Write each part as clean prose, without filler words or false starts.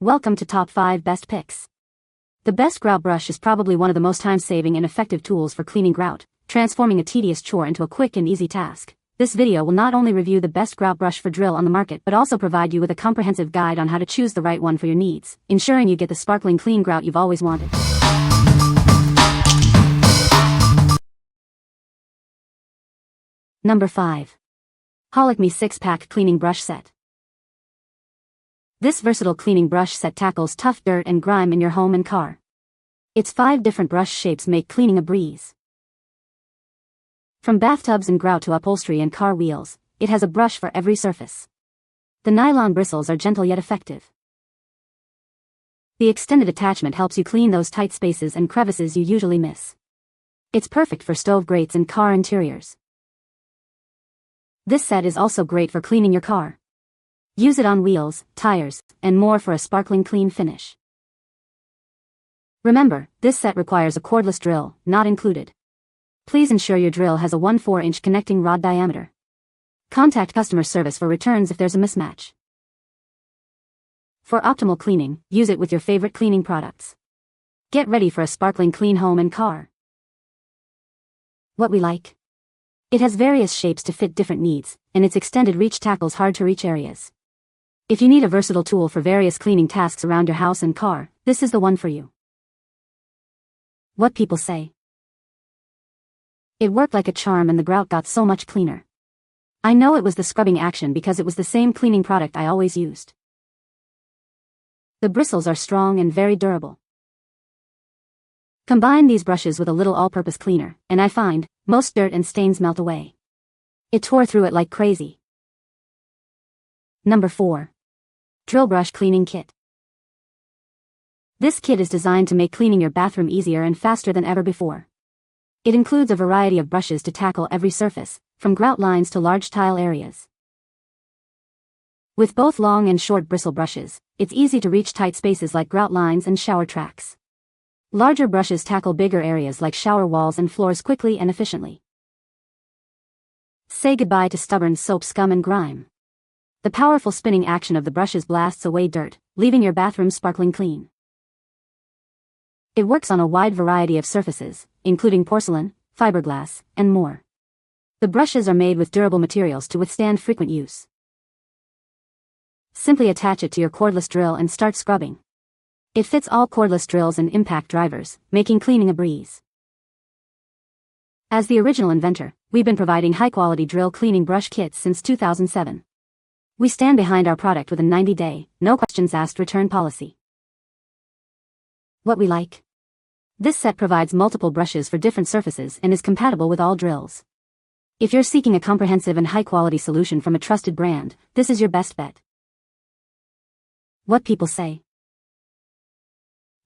Welcome to Top 5 Best Picks. The best grout brush is probably one of the most time-saving and effective tools for cleaning grout, transforming a tedious chore into a quick and easy task. This video will not only review the best grout brush for drill on the market but also provide you with a comprehensive guide on how to choose the right one for your needs, ensuring you get the sparkling clean grout you've always wanted. Number 5. Holikme 6-Pack Cleaning Brush Set. This versatile cleaning brush set tackles tough dirt and grime in your home and car. Its 5 different brush shapes make cleaning a breeze. From bathtubs and grout to upholstery and car wheels, it has a brush for every surface. The nylon bristles are gentle yet effective. The extended attachment helps you clean those tight spaces and crevices you usually miss. It's perfect for stove grates and car interiors. This set is also great for cleaning your car. Use it on wheels, tires, and more for a sparkling clean finish. Remember, this set requires a cordless drill, not included. Please ensure your drill has a 1/4-inch connecting rod diameter. Contact customer service for returns if there's a mismatch. For optimal cleaning, use it with your favorite cleaning products. Get ready for a sparkling clean home and car. What we like? It has various shapes to fit different needs, and its extended reach tackles hard-to-reach areas. If you need a versatile tool for various cleaning tasks around your house and car, this is the one for you. What people say. It worked like a charm and the grout got so much cleaner. I know it was the scrubbing action because it was the same cleaning product I always used. The bristles are strong and very durable. Combine these brushes with a little all-purpose cleaner, and I find most dirt and stains melt away. It tore through it like crazy. Number 4. Drillbrush Cleaning Kit. This kit is designed to make cleaning your bathroom easier and faster than ever before. It includes a variety of brushes to tackle every surface, from grout lines to large tile areas. With both long and short bristle brushes, it's easy to reach tight spaces like grout lines and shower tracks. Larger brushes tackle bigger areas like shower walls and floors quickly and efficiently. Say goodbye to stubborn soap scum and grime. The powerful spinning action of the brushes blasts away dirt, leaving your bathroom sparkling clean. It works on a wide variety of surfaces, including porcelain, fiberglass, and more. The brushes are made with durable materials to withstand frequent use. Simply attach it to your cordless drill and start scrubbing. It fits all cordless drills and impact drivers, making cleaning a breeze. As the original inventor, we've been providing high-quality drill cleaning brush kits since 2007. We stand behind our product with a 90-day, no questions asked return policy. What we like? This set provides multiple brushes for different surfaces and is compatible with all drills. If you're seeking a comprehensive and high-quality solution from a trusted brand, this is your best bet. What people say.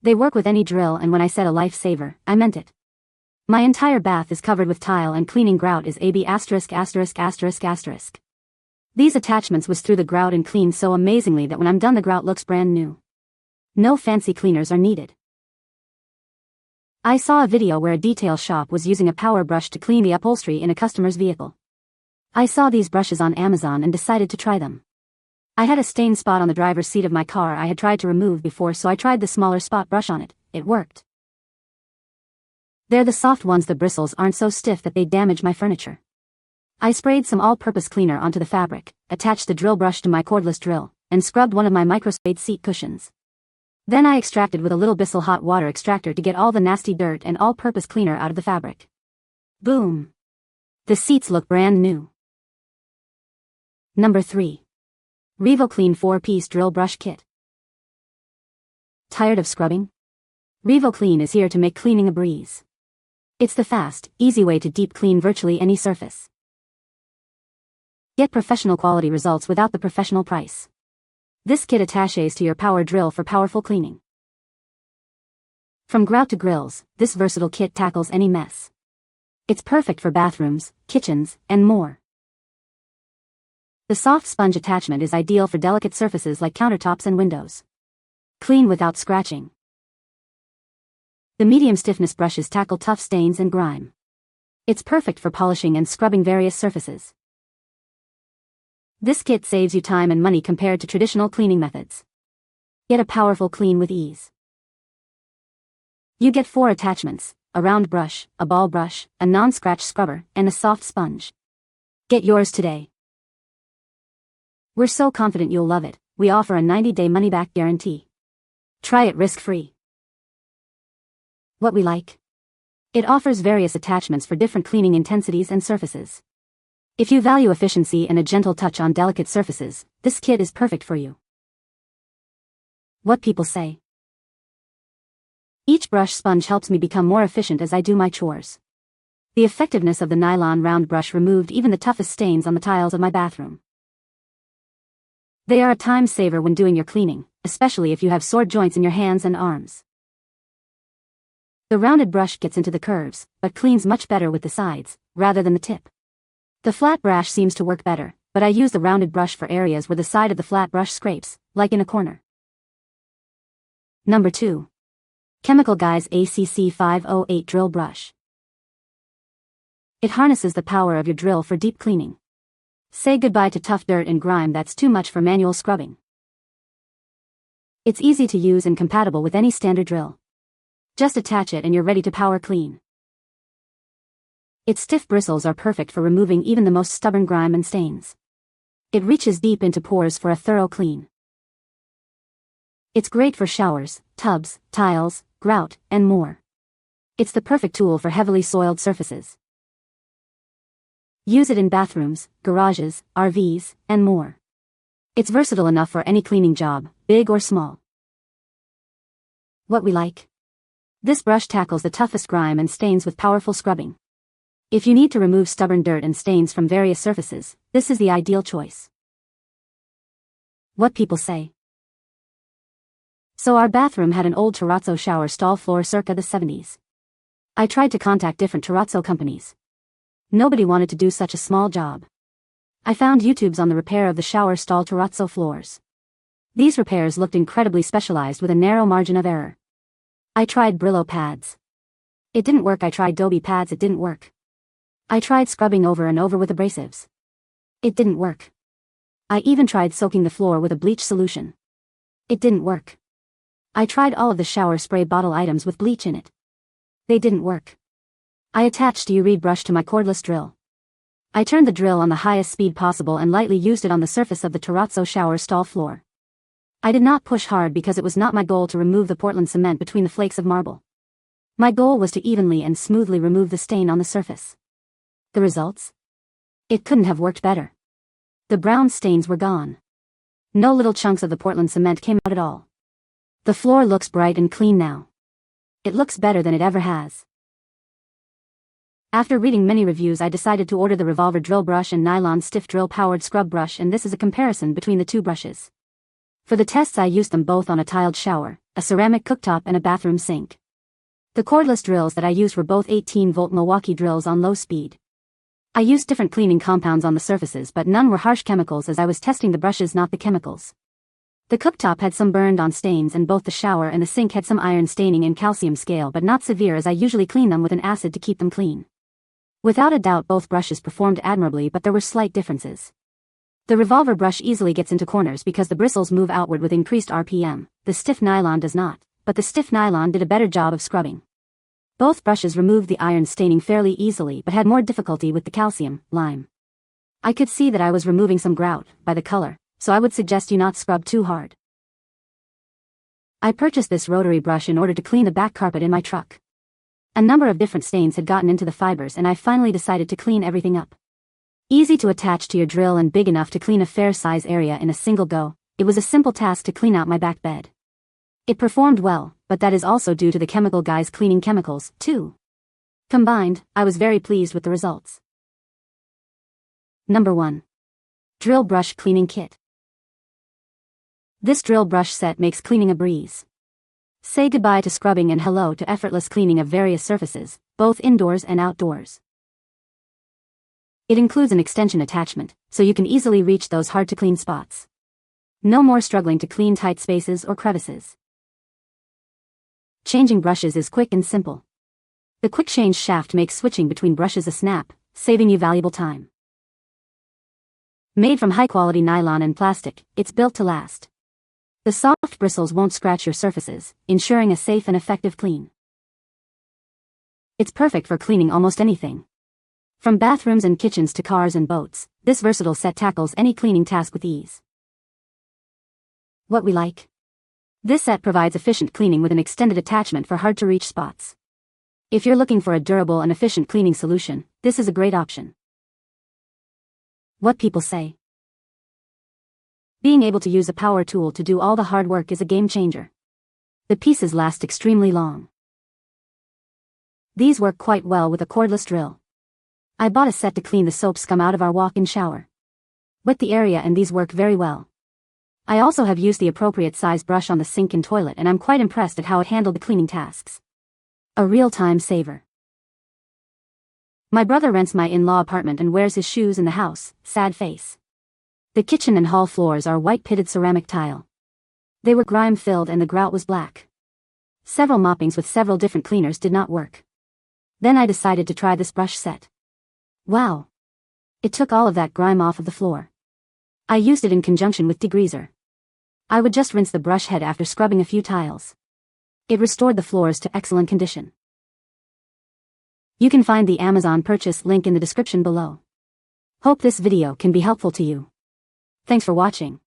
They work with any drill, and when I said a lifesaver, I meant it. My entire bath is covered with tile and cleaning grout is AB*********. These attachments whisk through the grout and clean so amazingly that when I'm done the grout looks brand new. No fancy cleaners are needed. I saw a video where a detail shop was using a power brush to clean the upholstery in a customer's vehicle. I saw these brushes on Amazon and decided to try them. I had a stain spot on the driver's seat of my car I had tried to remove before, so I tried the smaller spot brush on it. It worked. They're the soft ones. The bristles aren't so stiff that they damage my furniture. I sprayed some all-purpose cleaner onto the fabric, attached the drill brush to my cordless drill, and scrubbed one of my microspade seat cushions. Then I extracted with a little Bissell hot water extractor to get all the nasty dirt and all-purpose cleaner out of the fabric. Boom! The seats look brand new. Number 3. RevoClean 4-Piece Drill Brush Kit. Tired of scrubbing? RevoClean is here to make cleaning a breeze. It's the fast, easy way to deep clean virtually any surface. Get professional quality results without the professional price. This kit attaches to your power drill for powerful cleaning. From grout to grills, this versatile kit tackles any mess. It's perfect for bathrooms, kitchens, and more. The soft sponge attachment is ideal for delicate surfaces like countertops and windows. Clean without scratching. The medium stiffness brushes tackle tough stains and grime. It's perfect for polishing and scrubbing various surfaces. This kit saves you time and money compared to traditional cleaning methods. Get a powerful clean with ease. You get 4 attachments: a round brush, a ball brush, a non-scratch scrubber, and a soft sponge. Get yours today. We're so confident you'll love it, we offer a 90-day money-back guarantee. Try it risk-free. What we like? It offers various attachments for different cleaning intensities and surfaces. If you value efficiency and a gentle touch on delicate surfaces, this kit is perfect for you. What people say. Each brush sponge helps me become more efficient as I do my chores. The effectiveness of the nylon round brush removed even the toughest stains on the tiles of my bathroom. They are a time saver when doing your cleaning, especially if you have sore joints in your hands and arms. The rounded brush gets into the curves, but cleans much better with the sides, rather than the tip. The flat brush seems to work better, but I use the rounded brush for areas where the side of the flat brush scrapes, like in a corner. Number 2. Chemical Guys ACC 508 Drill Brush. It harnesses the power of your drill for deep cleaning. Say goodbye to tough dirt and grime that's too much for manual scrubbing. It's easy to use and compatible with any standard drill. Just attach it and you're ready to power clean. Its stiff bristles are perfect for removing even the most stubborn grime and stains. It reaches deep into pores for a thorough clean. It's great for showers, tubs, tiles, grout, and more. It's the perfect tool for heavily soiled surfaces. Use it in bathrooms, garages, RVs, and more. It's versatile enough for any cleaning job, big or small. What we like? This brush tackles the toughest grime and stains with powerful scrubbing. If you need to remove stubborn dirt and stains from various surfaces, this is the ideal choice. What people say. So our bathroom had an old terrazzo shower stall floor circa the 70s. I tried to contact different terrazzo companies. Nobody wanted to do such a small job. I found YouTubes on the repair of the shower stall terrazzo floors. These repairs looked incredibly specialized with a narrow margin of error. I tried Brillo pads. It didn't work. I tried Dobie pads. It didn't work. I tried scrubbing over and over with abrasives. It didn't work. I even tried soaking the floor with a bleach solution. It didn't work. I tried all of the shower spray bottle items with bleach in it. They didn't work. I attached a U-reed brush to my cordless drill. I turned the drill on the highest speed possible and lightly used it on the surface of the terrazzo shower stall floor. I did not push hard because it was not my goal to remove the Portland cement between the flakes of marble. My goal was to evenly and smoothly remove the stain on the surface. The results? It couldn't have worked better. The brown stains were gone. No little chunks of the Portland cement came out at all. The floor looks bright and clean now. It looks better than it ever has. After reading many reviews, I decided to order the Revolver Drill Brush and Nylon Stiff Drill Powered Scrub Brush, and this is a comparison between the two brushes. For the tests I used them both on a tiled shower, a ceramic cooktop, and a bathroom sink. The cordless drills that I used were both 18-volt Milwaukee drills on low speed. I used different cleaning compounds on the surfaces, but none were harsh chemicals as I was testing the brushes, not the chemicals. The cooktop had some burned-on stains, and both the shower and the sink had some iron staining and calcium scale, but not severe, as I usually clean them with an acid to keep them clean. Without a doubt, both brushes performed admirably, but there were slight differences. The Revolver brush easily gets into corners because the bristles move outward with increased RPM. The stiff nylon does not, but the stiff nylon did a better job of scrubbing. Both brushes removed the iron staining fairly easily, but had more difficulty with the calcium, lime. I could see that I was removing some grout by the color, so I would suggest you not scrub too hard. I purchased this rotary brush in order to clean the back carpet in my truck. A number of different stains had gotten into the fibers, and I finally decided to clean everything up. Easy to attach to your drill and big enough to clean a fair size area in a single go, it was a simple task to clean out my back bed. It performed well, but that is also due to the Chemical Guys cleaning chemicals, too. Combined, I was very pleased with the results. Number 1. Drillbrush Cleaning Kit. This drill brush set makes cleaning a breeze. Say goodbye to scrubbing and hello to effortless cleaning of various surfaces, both indoors and outdoors. It includes an extension attachment, so you can easily reach those hard-to-clean spots. No more struggling to clean tight spaces or crevices. Changing brushes is quick and simple. The quick change shaft makes switching between brushes a snap, saving you valuable time. Made from high-quality nylon and plastic, it's built to last. The soft bristles won't scratch your surfaces, ensuring a safe and effective clean. It's perfect for cleaning almost anything. From bathrooms and kitchens to cars and boats, this versatile set tackles any cleaning task with ease. What we like? This set provides efficient cleaning with an extended attachment for hard-to-reach spots. If you're looking for a durable and efficient cleaning solution, this is a great option. What people say. Being able to use a power tool to do all the hard work is a game changer. The pieces last extremely long. These work quite well with a cordless drill. I bought a set to clean the soap scum out of our walk-in shower. Wet the area and these work very well. I also have used the appropriate size brush on the sink and toilet and I'm quite impressed at how it handled the cleaning tasks. A real time saver. My brother rents my in-law apartment and wears his shoes in the house, sad face. The kitchen and hall floors are white pitted ceramic tile. They were grime-filled and the grout was black. Several moppings with several different cleaners did not work. Then I decided to try this brush set. Wow! It took all of that grime off of the floor. I used it in conjunction with degreaser. I would just rinse the brush head after scrubbing a few tiles. It restored the floors to excellent condition. You can find the Amazon purchase link in the description below. Hope this video can be helpful to you. Thanks for watching.